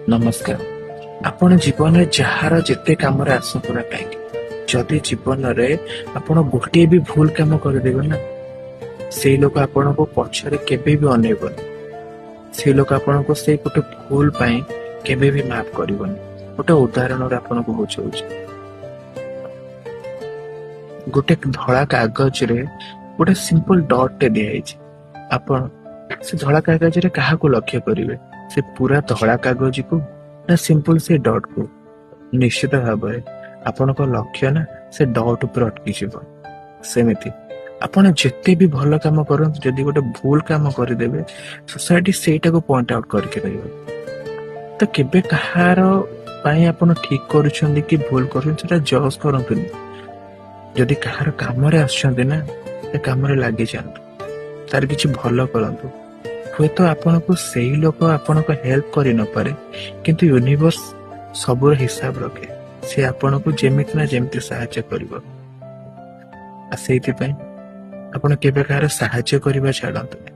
नमस्कार। आपण जीवन में जार जिते कम आसतु ना कहीं जदि जीवन में आप गोटे भी भूल कम करदेवे ना से लोक आपण को पछरे केबे भी अनेबन से लोक आपण को से गोटे भूल पाई केबे भी माफ करबन। गोटे उदाहरण रे आपण को बुझाउछ गोटे धड़ा कागज रे गोटे सिंपल डॉट टे दिया है आपण से धड़ा कागज रे काहा को लक्ष्य करिवे से पूरा धड़ा कागज को ना सिंपल से डॉट को निश्चित भाव आपण को लक्ष्य ना से डॉट ऊपर अटकी जीव सेमिति आपण जिते भी भल काम करत जदि गोटे भूल काम करदेवे सोसाइटी सेटा को पॉइंट आउट करके रहिबो तो केबे कहार पाई आपण ठीक करूछंदी कि भूल करूछन सेटा जज करंतुनी जदि कहार काम रे आछंदी ना ए काम रे लागि जांतु तार किछि भल करंतु हुए तो आपण को सही लोक आपण को हेल्प करि न पारे किंतु यूनिवर्स सबुर हिसाब रखे से आपण को जेमिति ना जेमिति सहायता करिवो आ सेति पई आपण केबे कहार सहायता करिबा छाडंतु।